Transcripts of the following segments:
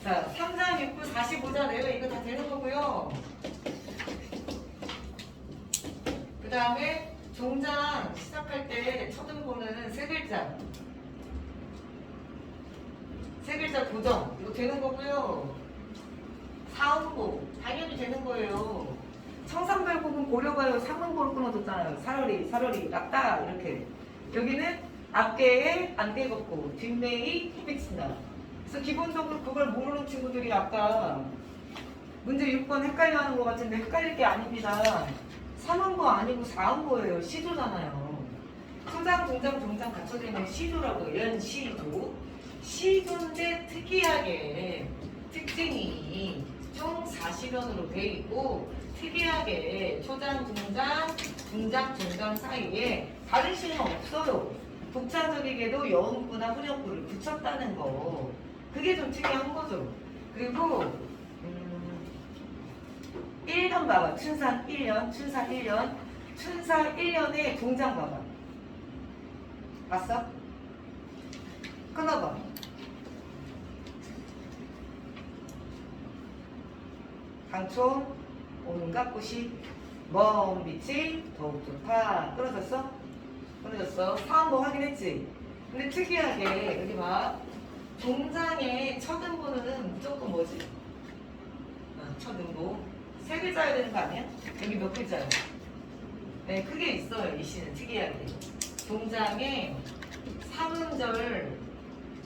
자, 3장 6분 45자네요. 이거 다 되는 거고요. 그 다음에 종장 시작할 때 첫음보는 세 글자. 세 글자 고정. 이거 되는 거고요. 사음보. 당연히 되는 거예요. 청산별곡은 고려가요. 상음보를 끊어줬잖아요. 사러리, 낙다. 이렇게. 여기는 앞개에 안개 걷고, 뒷매이 휘비친다. 그래서 기본적으로 그걸 모르는 친구들이 아까 문제 6번 헷갈려 하는 것 같은데 헷갈릴 게 아닙니다. 3음보 아니고 4음보예요. 시조잖아요. 초장, 중장, 종장 갖춰져 있는 시조라고. 얘는 시조. 시조인데 특이하게 특징이 총 40연으로 돼 있고 특이하게 초장, 중장, 종장 사이에 다른 시는 없어요. 독자적이게도 여음부나 훈역부를 붙였다는 거. 그게 좀 특이한 거죠. 그리고 1년 봐봐. 춘사 1년. 춘사 1년에 종장 봐봐. 봤어? 끊어봐. 강촌 온갖 꽃이 먼 빛이 더욱 좋다. 끊어졌어? 끊어졌어. 사음보 확인했지? 근데 특이하게 여기 봐. 종장의 첫음보는 무조건 뭐지? 첫음보 세 글자여야 되는 거 아니야? 여기 몇 글자야? 네, 크게 있어요. 이 시는 특이하게 종장의 3음절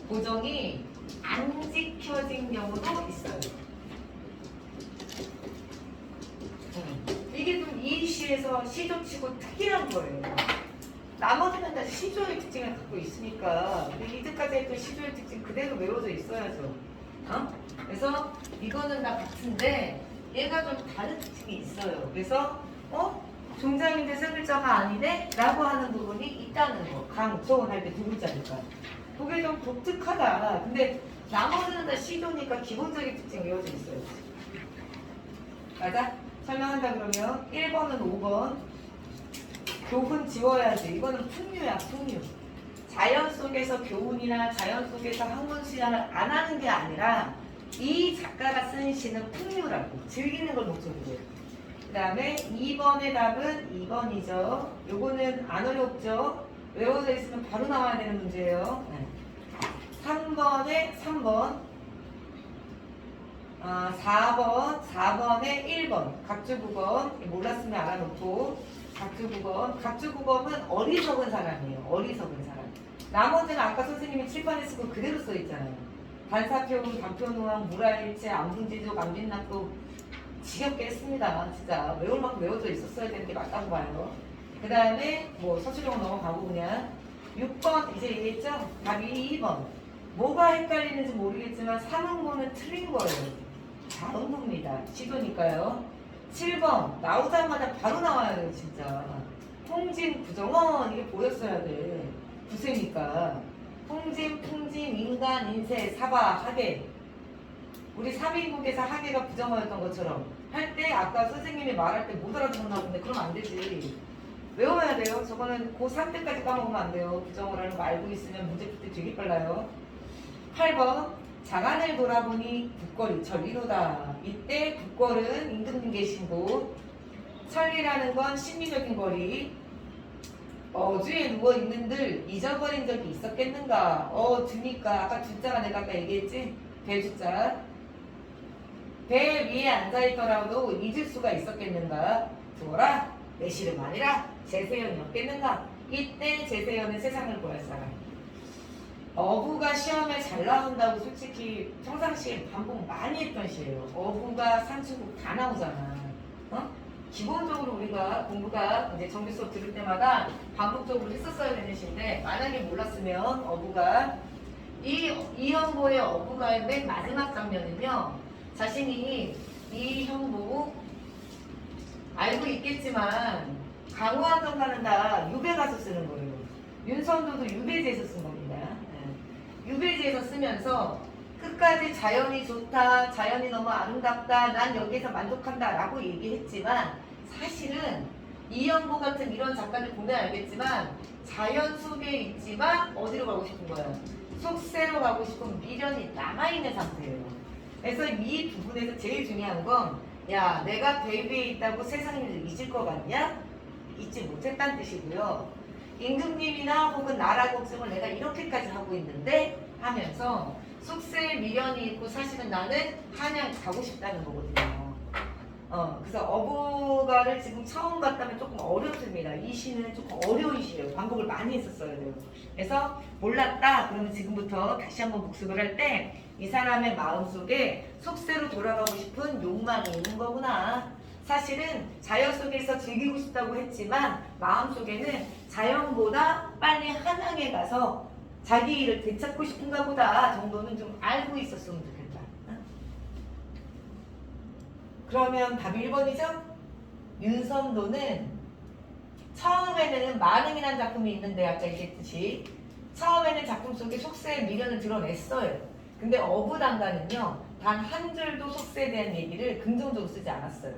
고정이 안 지켜진 경우도 있어요. 이게 좀 이 시에서 시조치고 특이한 거예요. 나머지는 다 시조의 특징을 갖고 있으니까 이때까지 했던 시조의 특징 그대로 외워져 있어야죠. 그래서 이거는 다 같은데 얘가 좀 다른 특징이 있어요. 그래서 종장인데 세 글자가 아니네? 라고 하는 부분이 있다는 거. 강촌 할 때 두 글자니까. 그게 좀 독특하다. 근데 나머지는 다 시조니까 기본적인 특징이 외워져 있어요. 맞아? 설명한다 그러면 1번은 5번 교훈 지워야지. 이거는 풍류야. 풍류. 자연 속에서 교훈이나 자연 속에서 학문시장을 안 하는 게 아니라 이 작가가 쓴 시는 풍류라고. 즐기는 걸 목적으로. 그 다음에 2번의 답은 2번이죠. 요거는 안 어렵죠. 외워져 있으면 바로 나와야 되는 문제예요. 3번에 3번 4번에 1번 각주국어 몰랐으면 알아놓고 각주국어는 어리석은 사람이에요. 어리석은 사람. 나머지는 아까 선생님이 칠판에 쓰고 그대로 써있잖아요. 반사표음, 반표노항, 무라일체, 암분지족, 암빈낙도 지겹게 했습니다. 진짜 외울 만큼 외워져 있었어야 되는 게 맞다고 봐요. 그 다음에 뭐 서술형 넘어가고 그냥 6번 이제 얘기했죠? 답이 2번. 뭐가 헷갈리는지 모르겠지만 3음보는 틀린 거예요. 4음보입니다. 시도니까요. 7번 나오자마자 바로 나와요. 진짜 풍진, 부정원 이게 보였어야 돼. 부세니까 풍진, 인간, 인세, 사바, 하계. 우리 3인국에서 하계가 부정어였던 것처럼 할 때 아까 선생님이 말할 때 못 알아듣나 본데 그러면 안 되지. 외워야 돼요. 저거는 고3 때까지 까먹으면 안 돼요. 부정어라는 거 알고 있으면 문제 풀 때 되게 빨라요. 8번 장안을 돌아보니 국궐이 천리로다. 이때 국궐은 임금님 계신 곳. 천리라는 건 심리적인 거리. 어주에 누워있는들 잊어버린 적이 있었겠는가. 주니까 아까 주자가 내가 아까 얘기했지? 배주자. 배 위에 앉아있더라도 잊을 수가 있었겠는가. 두어라 내시름 아니라 제세연이 없겠는가. 이때 제세연은 세상을 구할 사람. 어부가 시험에 잘 나온다고 솔직히 평상시에 반복 많이 했던 시예요. 어부가 산수국 다 나오잖아. 기본적으로 우리가 공부가 이제 정규 수업 들을 때마다 반복적으로 했었어야 되는 시인데 만약에 몰랐으면 어부가 이 형보의 어부가의 맨 마지막 장면은요. 자신이 이 형보 알고 있겠지만 강호한정 가는 다 유배 가서 쓰는 거예요. 윤선도도 유배지에서 쓴 겁니다. 유배지에서 쓰면서 끝까지 자연이 좋다, 자연이 너무 아름답다, 난 여기에서 만족한다 라고 얘기했지만 사실은 이연보 같은 이런 작가들 보면 알겠지만 자연 속에 있지만 어디로 가고 싶은 거야? 속세로 가고 싶은 미련이 남아있는 상태예요. 그래서 이 부분에서 제일 중요한 건, 야, 내가 베이비에 있다고 세상 일을 잊을 것 같냐? 잊지 못했다는 뜻이고요. 임금님이나 혹은 나라 걱정을 내가 이렇게까지 하고 있는데 하면서 속세에 미련이 있고 사실은 나는 한양 가고 싶다는 거거든요. 그래서 어부가를 지금 처음 봤다면 조금 어렵습니다. 이 시는 조금 어려운 시예요. 반복을 많이 했었어야 돼요. 그래서 몰랐다 그러면 지금부터 다시 한번 복습을 할 때 이 사람의 마음속에 속세로 돌아가고 싶은 욕망이 있는 거구나. 사실은 자연 속에서 즐기고 싶다고 했지만 마음속에는 자연보다 빨리 한양에 가서 자기 일을 되찾고 싶은가 보다 정도는 좀 알고 있었으면 좋겠다. 그러면 답 1번이죠? 윤선도는 처음에는 만행이라는 작품이 있는데 아까 얘기했듯이 처음에는 작품 속에 속세의 미련을 드러냈어요. 근데 어부단가는요 단 한 줄도 속세에 대한 얘기를 긍정적으로 쓰지 않았어요.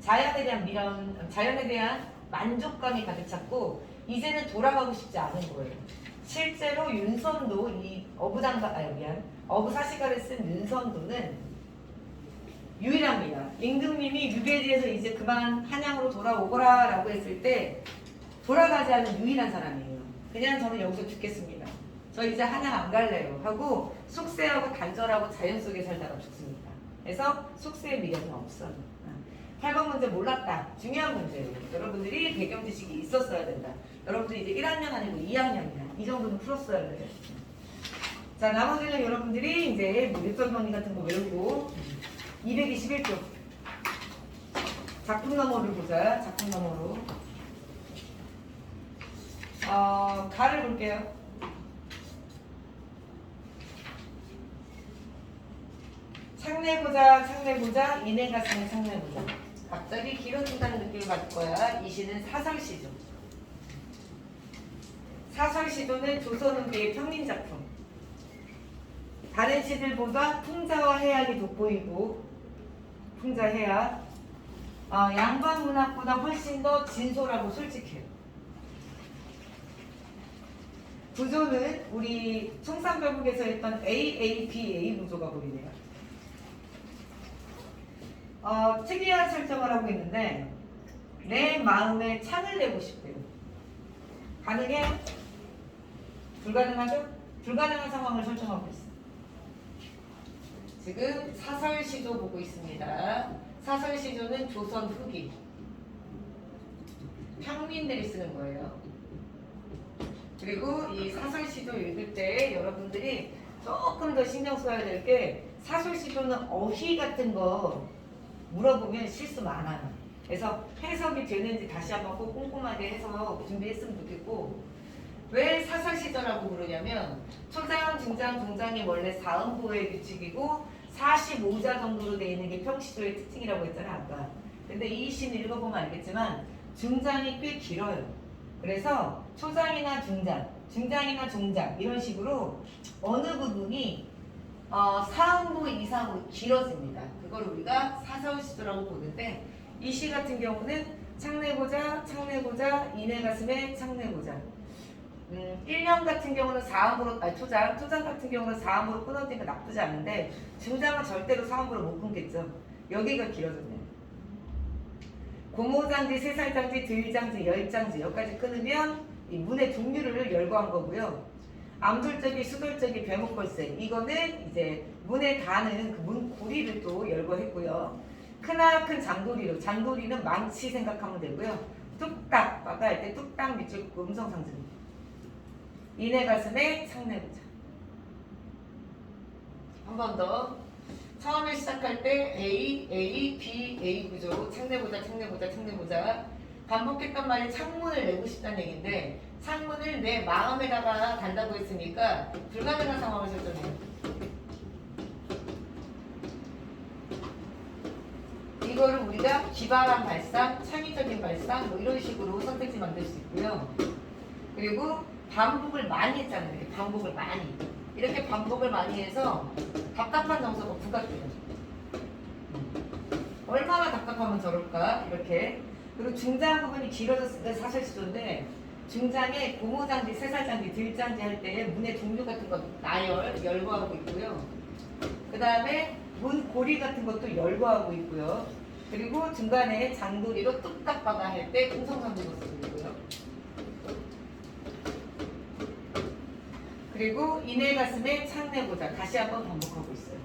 자연에 대한 미련, 자연에 대한 만족감이 가득 찼고 이제는 돌아가고 싶지 않은 거예요. 실제로 윤선도 이 어부사시가를 쓴 윤선도는 유일합니다. 임금님이 유배지에서 이제 그만 한양으로 돌아오거라 라고 했을 때 돌아가지 않은 유일한 사람이에요. 그냥 저는 여기서 죽겠습니다. 저 이제 한양 안 갈래요 하고 속세하고 단절하고 자연 속에 살다가 죽습니다. 그래서 속세의 미련은 없어요. 8번 문제 몰랐다. 중요한 문제예요. 여러분들이 배경 지식이 있었어야 된다. 여러분들이 이제 1학년 아니고 2학년이야. 이 정도는 풀었어야 돼요. 자, 나머지는 여러분들이 이제 밀선 정리 같은 거 외우고 221쪽 작품 너머를 보자. 작품 너머로 가를 볼게요. 창내보자 이내 가슴의 창내보자. 갑자기 길어진다는 느낌을 받을 거야. 이 시는 사설시조. 사설시조는 조선후기의 평민작품. 다른 시들보다 풍자와 해악이 돋보이고 풍자해악 양반문학보다 훨씬 더 진솔하고 솔직해요. 구조는 우리 청산별국에서 했던 AAPA 구조가 보이네요. 특이한 설정을 하고 있는데 내 마음에 창을 내고 싶대요. 가능해요? 불가능하죠? 불가능한 상황을 설정하고 있어요. 지금 사설시조 보고 있습니다. 사설시조는 조선 후기 평민들이 쓰는 거예요. 그리고 이 사설시조 읽을 때 여러분들이 조금 더 신경 써야 될 게 사설시조는 어휘 같은 거 물어보면 실수 많아요. 그래서 해석이 되는지 다시 한번 꼭 꼼꼼하게 해서 준비했으면 좋겠고 왜 사설시조라고 부르냐면 초장, 중장, 동장이 원래 4음보의 규칙이고 45자 정도로 되어 있는 게 평시조의 특징이라고 했잖아 아까. 근데 이 시는 읽어보면 알겠지만 중장이 꽤 길어요. 그래서 초장이나 중장, 중장이나 종장 이런 식으로 어느 부분이 4음보 이상으로 길어집니다. 그걸 우리가 사설시조라고 보는데 이 시 같은 경우는 창내보자, 이내 가슴에 창내보자. 1년 같은 경우는 4음으로, 초장 같은 경우는 4음으로 끊어지니까 나쁘지 않은데 중장은 절대로 4음으로 못 끊겠죠. 여기가 길어졌네요. 고모장지, 세살장지, 들장지, 열장지 여기까지 끊으면 이 문의 종류를 열거한 거고요. 암돌적이, 수돌적이, 배목걸쇠 이거는 이제 문에 가는 그 문 고리를 또 열거했고요. 크나큰 장도리로, 장도리는 망치 생각하면 되고요. 뚝딱, 아까 할 때 뚝딱 밑줄 긋고 음성 상징. 이내 가슴에 창내보자. 한 번 더. 처음에 시작할 때 A, A, B, A 구조. 창내보자. 반복했던 말이 창문을 내고 싶다는 얘기인데 창문을 내 마음에다가 단다고 했으니까 불가능한 상황을 설정해요. 이거를 우리가 기발한 발상, 창의적인 발상 뭐 이런 식으로 선택지 만들 수 있고요. 그리고 반복을 많이 했잖아요. 반복을 많이. 이렇게 반복을 많이 해서 답답한 정서가 부각돼요. 얼마나 답답하면 저럴까? 이렇게. 그리고 중장 부분이 길어졌을 때 사설시조인데 중장에 고무장지, 새살장지, 들장지 할 때 문의 종류 같은 거 나열, 열거하고 있고요. 그 다음에 문 고리 같은 것도 열거하고 있고요. 그리고 중간에 장도리로 뚝딱 박아 할 때 풍성상도도 쓰고 있고요. 그리고 이내 가슴에 창내보자 다시 한번 반복하고 있어요.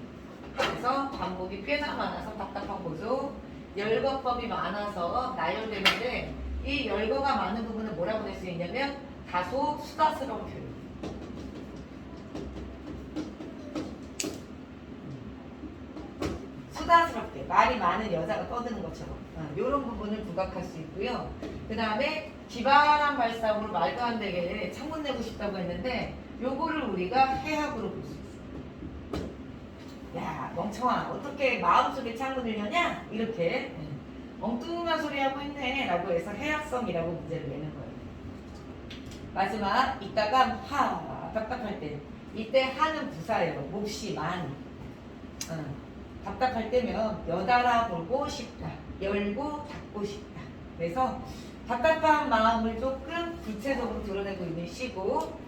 그래서 반복이 꽤나 많아서 답답한 거죠. 열거법이 많아서 나열되는데 이 열거가 많은 부분은 뭐라고 낼 수 있냐면 다소 수다스러운 표현. 수다스럽게 말이 많은 여자가 떠드는 것처럼 이런 부분을 부각할 수 있고요. 그 다음에 기발한 발상으로 말도 안 되게 창문 내고 싶다고 했는데 요거를 우리가 해학으로 볼 수 있어요. 야 멍청아 어떻게 마음속에 창문을 여냐? 이렇게 엉뚱한 소리 하고 있네 라고 해서 해학성이라고 문제를 내는 거예요. 마지막 이따가 하 답답할 때 이때 하는 부사예요. 몹시 많이 답답할 때면 여달아 보고 싶다. 열고 닫고 싶다. 그래서 답답한 마음을 조금 구체적으로 드러내고 있는 시고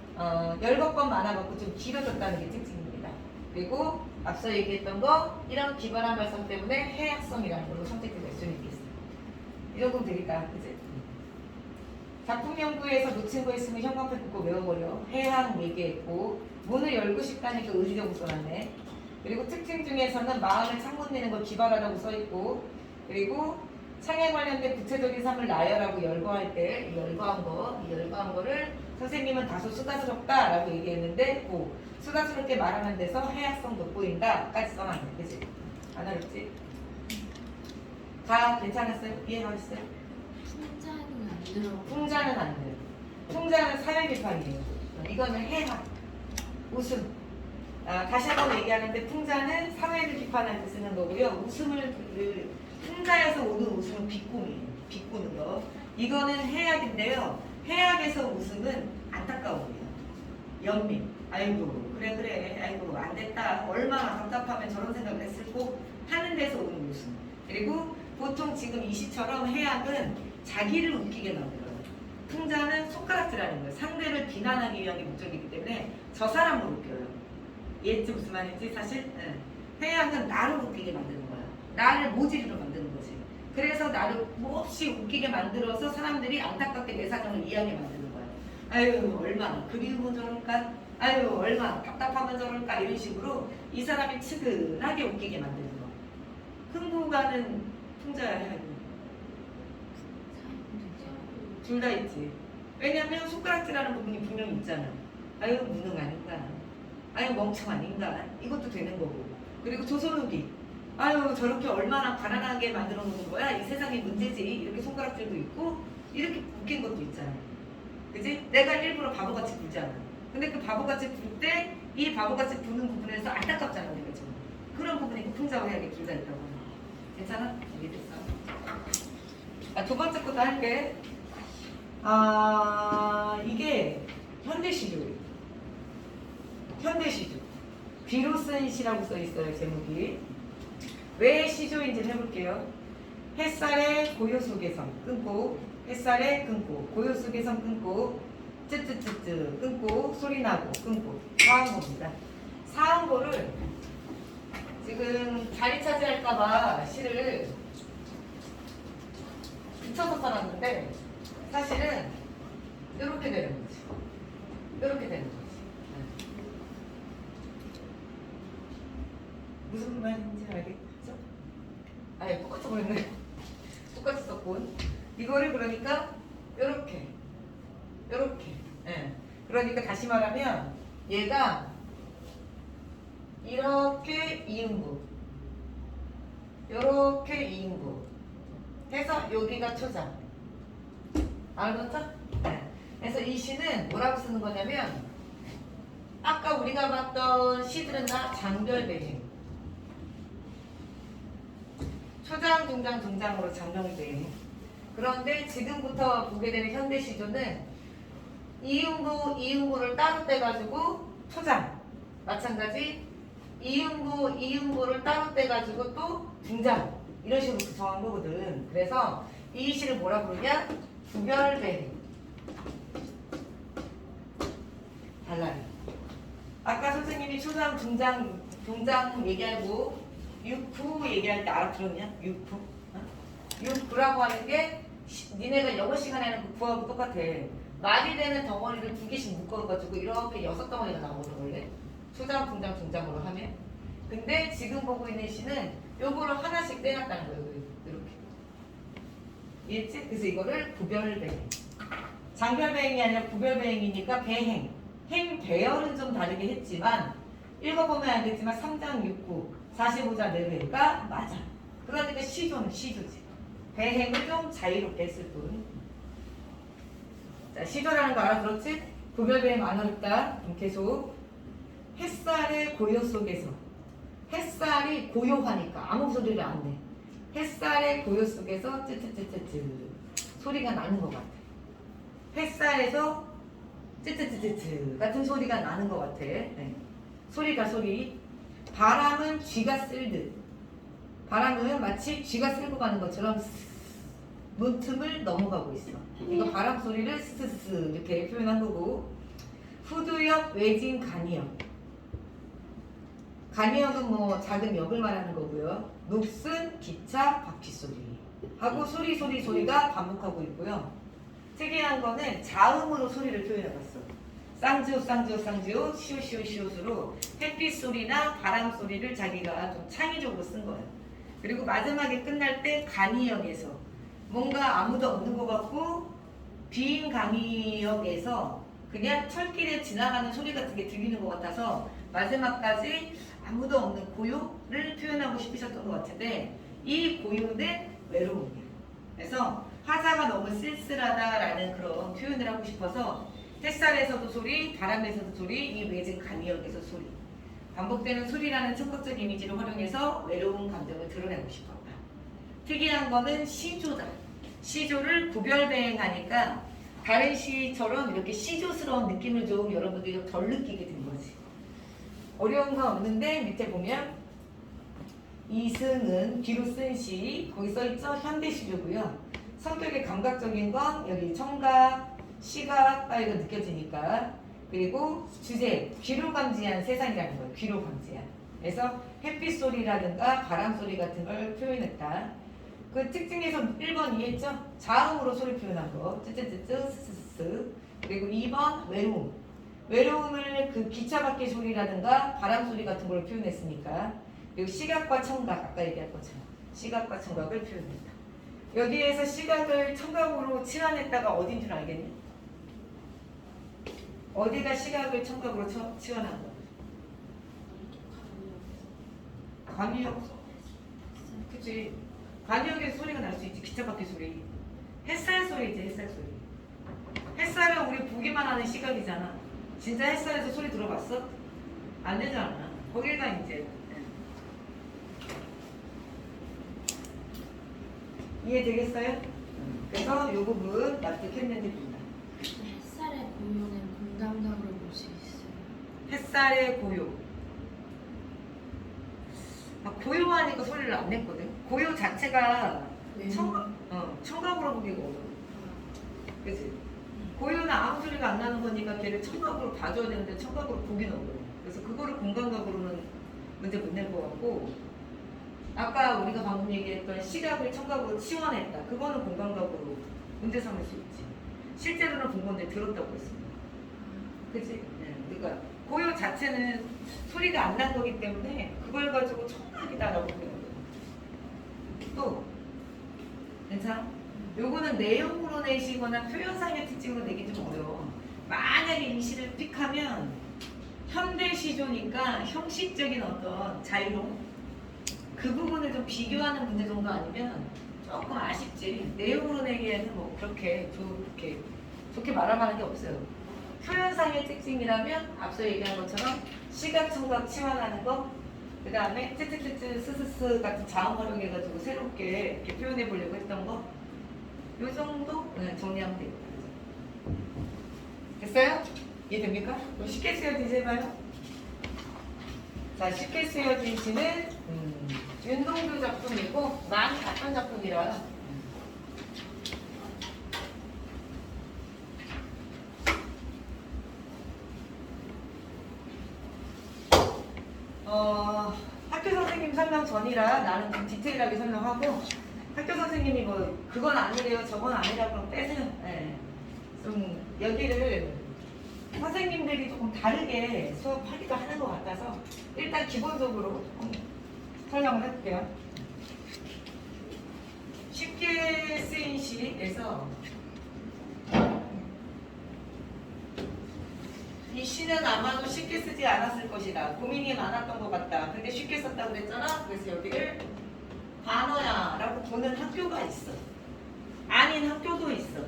열거법 많아갖고 좀 길어졌다는 게 특징입니다. 그리고 앞서 얘기했던 거 이런 기발한 발성 때문에 해학성이라는 걸로 선택될 수는 있겠어요. 이 정도면 되겠다. 그치? 작품 연구에서 놓친 거 있으면 형광펜 꽂고 외워버려. 해학 얘기했고 문을 열고 싶다니까 의지적으로 써놨네. 그리고 특징 중에서는 마음을 창문 내는 걸 기발하다고 써있고 그리고 창에 관련된 구체적인 삶을 나열하고 열거할 때 열거한 거를 선생님은 다소 수다스럽다라고 얘기했는데 수다스럽게 말하는 데서 해학성 돋보인다까지 써놨네. 그치? 안 어렵지? 다 괜찮았어요? 이해가셨어요? 풍자는 안 들어. 풍자는 안 돼요. 풍자는 사회비판이에요. 이거는 해학, 웃음. 다시 한번 얘기하는데 풍자는 사회를 비판할 때 쓰는 거고요. 웃음을 풍자에서 오는 웃음은 비꿈이에요. 비꾸는 거. 이거는 해학인데요. 해학에서 웃음은 안타까움이에요. 연민. 아이고 그래 아이고 안 됐다. 얼마나 답답하면 저런 생각을 했을고 하는 데서 오는 웃음. 그리고 보통 지금 이 시처럼 해학은 자기를 웃기게 만들어요. 풍자는 손가락질하는 거예요. 상대를 비난하기 위한 게 목적이기 때문에 저 사람을 웃겨요. 이해했지 무슨 말인지 사실? 해학은 나를 웃기게 만드는 거야. 나를 모질이로 만드는 거지. 그래서 나를 몹시 웃기게 만들어서 사람들이 안타깝게 내 사정을 이해하게 만드는 거야. 아유 얼마나 그리우면 저럴까? 아유 얼마나 답답하면 저럴까? 이런 식으로 이 사람이 측은하게 웃기게 만드는 거. 흥부가는 풍자야 해학이. 둘 다 있지. 왜냐면 손가락질하는 부분이 분명히 있잖아. 아유 무능한 인간. 아유 멍청한 인간. 이것도 되는 거고. 그리고 조선후기. 아유 저렇게 얼마나 가난하게 만들어 놓은 거야. 이 세상의 문제지. 이렇게 손가락질도 있고 이렇게 웃긴 것도 있잖아. 그지? 내가 일부러 바보같이 굴잖아. 근데 그 바보같이 굴 때 이 바보같이 부는 부분에서 안타깝잖아. 내가 지금. 그런 부분이 그 풍자와 해학이 둘 다 있다고. 괜찮아? 이해됐어? 두 번째 것도 할게. 이게 현대시조예요. 현대시조. 비로 쓴 시라고 써 있어요, 제목이. 왜 시조인지 해볼게요. 햇살의 고요 속에서 끊고, 햇살의 끊고, 고요 속에서 끊고, 쯔쯔쯔쯔 끊고, 소리나고 끊고. 사음고입니다. 사음고를 지금 자리 차지할까봐 시를 붙여서 써놨는데 사실은 이렇게 되는 거지. 이렇게 되는 거지. 무슨 말인지 알겠죠? 아예 똑같이 보였네. 똑같이 썼군. 이거를 그러니까 이렇게. 예. 그러니까 다시 말하면 얘가 이렇게 이음부, 이렇게 이음부 해서 여기가 초장. 알겠죠? 네. 그래서 이 시는 뭐라고 쓰는 거냐면 아까 우리가 봤던 시들은 다 장별배행. 초장, 중장, 중장으로 장명이 돼. 그런데 지금부터 보게 되는 현대시조는 이음부, 이음부를 따로 떼가지고 초장. 마찬가지 이음부, 이음부를 따로 떼가지고 또 중장. 이런 식으로 구성한 거거든. 그래서 이 시를 뭐라 부르냐? 구별배행. 달라요. 아까 선생님이 초장, 중장, 동장 얘기하고 6부 얘기할 때 알아들었냐? 6부? 어? 6부라고 하는 게 니네가 영어 시간에 하는 그 구하고 똑같아. 말이 되는 덩어리를 2개씩 묶어가지고 이렇게 6덩어리가 나오거든 원래. 초장, 중장, 중장으로 하면. 근데 지금 보고 있는 시는 요거를 하나씩 떼놨다는 거예요. 이렇게. 이해했지? 그래서 이거를 구별배행. 장별배행이 아니라 구별배행이니까 배행. 행 배열은 좀 다르게 했지만 읽어보면 알겠지만 3장 6구 45자 내외가 맞아. 그러니까 시조는 시조지. 배행을 좀 자유롭게 했을 뿐. 자, 시조라는 거 알아들었지? 구별배행 안 어렵다. 그럼 계속. 햇살의 고요 속에서. 햇살이 고요하니까 아무 소리를 안 내. 햇살의 고요 속에서 쯔쯔쯔쯔쯔 소리가 나는 것 같아. 햇살에서 쯔쯔쯔쯔쯔 같은 소리가 나는 것 같아. 네. 소리가 소리. 바람은 쥐가 쓸듯. 바람은 마치 쥐가 쓸고 가는 것처럼 문틈을 넘어가고 있어. 이거 바람 소리를 스스스 이렇게 표현한 거고. 후두역, 외진, 간이역. 간이역은 뭐 작은 역을 말하는 거고요. 녹슨, 기차, 바퀴 소리. 하고 소리가 반복하고 있고요. 특이한 거는 자음으로 소리를 표현해봤어. 쌍지오, 쌍지오, 쌍지오, 시오, 시오, 시오스로 햇빛 소리나 바람 소리를 자기가 좀 창의적으로 쓴 거예요. 그리고 마지막에 끝날 때 간이역에서 뭔가 아무도 없는 것 같고 빈 간이역에서 그냥 철길에 지나가는 소리 같은 게 들리는 것 같아서 마지막까지 아무도 없는 고요를 표현하고 싶으셨던 것 같은데 이 고요는 외로움이에요. 그래서 화자가 너무 쓸쓸하다라는 그런 표현을 하고 싶어서 햇살에서도 소리, 바람에서도 소리, 이 외진 간이역에서 소리. 반복되는 소리라는 청각적 이미지를 활용해서 외로운 감정을 드러내고 싶었다. 특이한 거는 시조다. 시조를 구별배행하니까 다른 시처럼 이렇게 시조스러운 느낌을 좀 여러분들이 좀 덜 느끼게 된 거지. 어려운 건 없는데 밑에 보면 이승은 귀로 쓴 시, 거기 써있죠? 현대시조고요. 성격이 감각적인 건 여기 청각, 시각 따위가 느껴지니까. 그리고 주제, 귀로 감지한 세상이라는 거예요. 귀로 감지한. 그래서 햇빛 소리라든가 바람 소리 같은 걸 표현했다. 그 특징에서 1번 이해했죠? 자음으로 소리 표현한 거. 쯔쯔쯔쯔 스스스. 그리고 2번 외로움. 외로움을 그 기차 바퀴 소리라든가 바람 소리 같은 걸 표현했으니까. 그리고 시각과 청각, 아까 얘기한 것처럼 시각과 청각을 표현했다. 여기에서 시각을 청각으로 치환했다가 어딘 줄 알겠니? 어디가 시각을 청각으로 치환한 거야? 간이역. 그치. 간이역에서 소리가 날 수 있지. 기차 바퀴 소리. 햇살 소리지, 햇살 소리. 햇살은 우리 보기만 하는 시각이잖아. 진짜 햇살에서 소리 들어봤어? 안 되잖아. 거기가 이제 이해되겠어요? 그래서 이 부분 납득했는지 봅니다. 햇살의 고요는 공감각으로 볼 수 있어요. 햇살의 고요. 고요하니까 소리를 안 냈거든. 고요 자체가 청각으로 보기가 어려워. 그치? 고요는 아무 소리가 안 나는 거니까 걔를 청각으로 봐줘야 되는데 청각으로 보기는 어려워. 그래서 그거를 공감각으로는 문제 못 낼 것 같고, 아까 우리가 방금 얘기했던 시각을 청각으로 치환했다. 그거는 공감각으로 문제 삼을 수 있지. 실제로는 본 건데 들었다고 했습니다. 그치? 네. 그러니까 고요 자체는 소리가 안 난 거기 때문에 그걸 가지고 청각이다라고 표현하거든요. 또 괜찮아? 요거는 내용으로 내시거나 표현상의 특징으로 내기 좀 어려워. 만약에 이 시를 픽하면 현대시조니까 형식적인 어떤 자유로움 그 부분을 좀 비교하는 문제 정도 아니면 조금 아쉽지. 내용으로 내기에는 뭐 그렇게 좋게 말할 게 없어요. 표현상의 특징이라면 앞서 얘기한 것처럼 시각, 청각 치환하는 거, 그 다음에 쯔쯔쯔쯔 스스스 같은 자음 활용해가지고 새롭게 이렇게 표현해 보려고 했던 거, 요 정도 정리하면 되겠다. 됐어요? 이해됩니까? 그럼 쉽게 쓰여진 시 해봐요. 자, 쉽게 쓰여진 시는 윤동주 작품이고 많이 봤던 작품이라 학교 선생님 설명 전이라 나는 좀 디테일하게 설명하고 학교 선생님이 뭐 그건 아니래요 저건 아니라고 그럼 빼세요. 네. 좀 여기를 선생님들이 조금 다르게 수업하기도 하는 것 같아서 일단 기본적으로 조금 설명을 해볼게요. 쉽게 쓰인 시에서 이 시는 아마도 쉽게 쓰지 않았을 것이다. 고민이 많았던 것 같다. 근데 쉽게 썼다고 그랬잖아. 그래서 여기를 단어야 라고 보는 학교가 있어. 아닌 학교도 있어.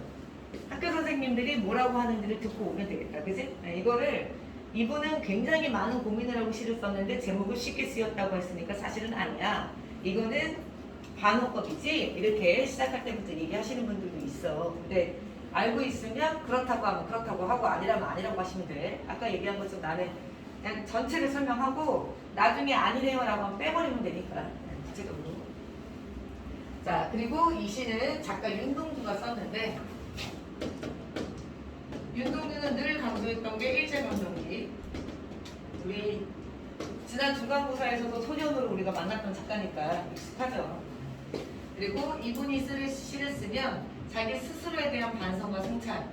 학교 선생님들이 뭐라고 하는지를 듣고 오면 되겠다. 그지? 이거를 이분은 굉장히 많은 고민을 하고 시를 썼는데 제목을 쉽게 쓰였다고 했으니까 사실은 아니야. 이거는 반어법이지. 이렇게 시작할 때부터 얘기하시는 분들도 있어. 근데 알고 있으면 그렇다고 하면 그렇다고 하고 아니라면 아니라고 하시면 돼. 아까 얘기한 것처럼 나는 그냥 전체를 설명하고 나중에 아니래요라고 하면 빼버리면 되니까 구체적으로. 자, 그리고 이 시는 작가 윤동주가 썼는데 윤동주는 늘 강조했던 게 일제강점기. 우리 지난 중간고사에서도 소년으로 우리가 만났던 작가니까 익숙하죠. 그리고 이분이 시를 쓰면 자기 스스로에 대한 반성과 성찰,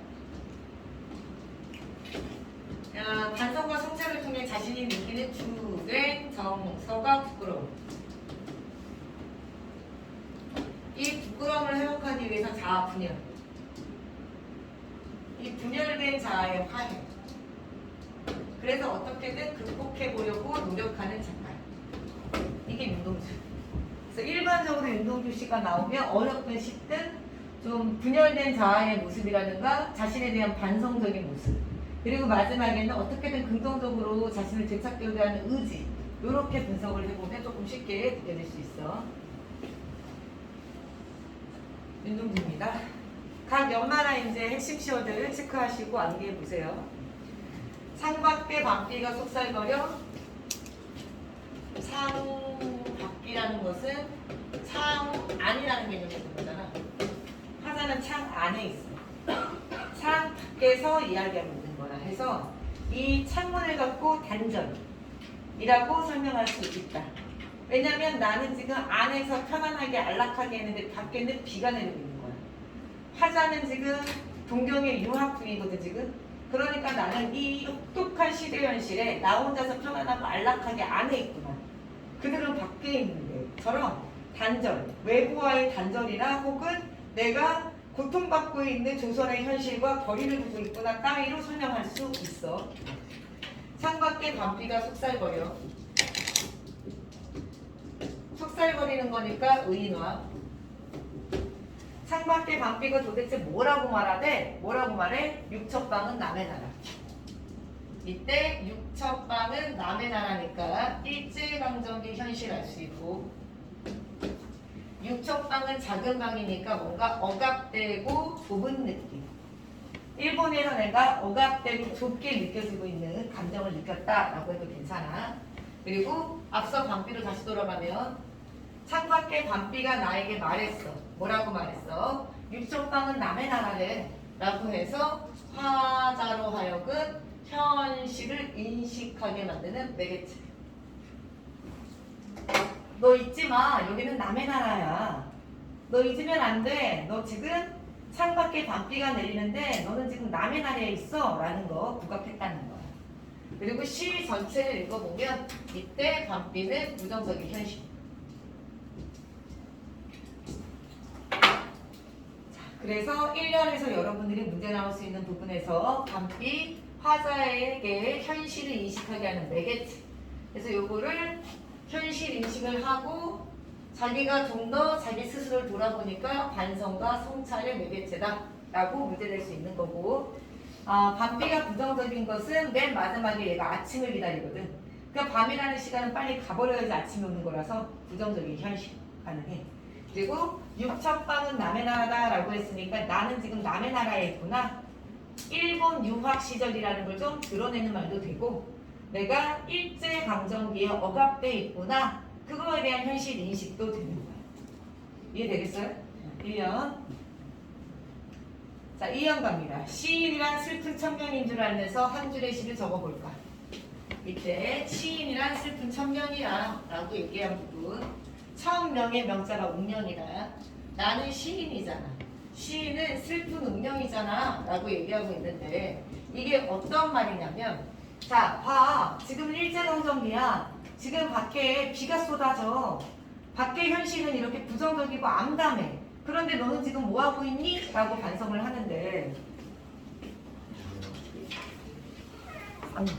반성과 성찰을 통해 자신이 느끼는 주된 정서가 부끄러움. 이 부끄러움을 회복하기 위해서 자아 분열, 이 분열된 자아의 화해. 그래서 어떻게든 극복해 보려고 노력하는 작가. 이게 윤동주. 그래서 일반적으로 윤동주 씨가 나오면 어렵든 쉽든 좀 분열된 자아의 모습이라든가 자신에 대한 반성적인 모습, 그리고 마지막에는 어떻게든 긍정적으로 자신을 되찾기려 하는 의지, 이렇게 분석을 해보면 조금 쉽게 느껴질 수 있어. 윤동주입니다. 각 연말에 핵심 키워드를 체크하시고 암기해 보세요. 창밖에 밤비가 속살거려. 창밖이라는 것은 창 안이라는 개념이 있는 거잖아. 화자는 창 안에 있어. 창 밖에서 이야기하고 있는 거라 해서 이 창문을 갖고 단전이라고 설명할 수 있다. 왜냐면 나는 지금 안에서 편안하게 안락하게 했는데 밖에는 비가 내리고 있는 거야. 화자는 지금 동경에 유학 중이거든 지금. 그러니까 나는 이 혹독한 시대 현실에 나 혼자서 편안하고 안락하게 안에 있구나. 그들은 밖에 있는데처럼 단절, 외부와의 단절이나 혹은 내가 고통받고 있는 조선의 현실과 거리를 두고 있구나 따위로 설명할 수 있어. 창밖에 밤비가 속살거려. 속살거리는 거니까 의인화. 창밖에 밤비가 도대체 뭐라고 말하대? 뭐라고 말해? 육첩방은 남의 나라. 이때 육첩방은 남의 나라니까 일제강점기 현실 알 수 있고, 육첩방은 작은 방이니까 뭔가 억압되고 좁은 느낌. 일본에서 내가 억압되고 좁게 느껴지고 있는 감정을 느꼈다라고 해도 괜찮아. 그리고 앞서 밤비로 다시 돌아가면 창밖에 밤비가 나에게 말했어. 뭐라고 말했어? 육첩방은 남의 나라래 라고 해서 화자로 하여금 현실을 인식하게 만드는 매개체. 너 잊지 마. 여기는 남의 나라야. 너 잊으면 안 돼. 너 지금 창밖에 밤비가 내리는데 너는 지금 남의 나라에 있어 라는 거 부각했다는 거야. 그리고 시 전체를 읽어보면 이때 밤비는 부정적인 현실. 그래서 1년에서 여러분들이 문제 나올 수 있는 부분에서 밤비 화자에게 현실을 인식하게 하는 매개체. 그래서 요거를 현실 인식을 하고 자기가 좀 더 자기 스스로를 돌아보니까 반성과 성찰의 매개체다 라고 문제될 수 있는 거고, 밤비가 부정적인 것은 맨 마지막에 얘가 아침을 기다리거든. 그러니까 밤이라는 시간은 빨리 가버려야지 아침이 오는 거라서 부정적인 현실 가능해. 그리고 육첩방은 남의 나라다 라고 했으니까 나는 지금 남의 나라에 있구나. 일본 유학 시절이라는 걸 좀 드러내는 말도 되고, 내가 일제강점기에 억압돼 있구나. 그거에 대한 현실 인식도 되는 거야. 이해되겠어요? 1년. 자, 2년 갑니다. 시인이란 슬픈 청년인 줄 알면서 한 줄의 시를 적어볼까? 이때 시인이란 슬픈 천명이야 라고 얘기한 부분. 천명의 명자가 웅령이다. 나는 시인이잖아. 시인은 슬픈 웅령이잖아 라고 얘기하고 있는데 이게 어떤 말이냐면 자, 봐. 지금은 일제강점기야. 지금 밖에 비가 쏟아져. 밖의 현실은 이렇게 부정적이고 암담해. 그런데 너는 지금 뭐 하고 있니? 라고 반성을 하는데 아니,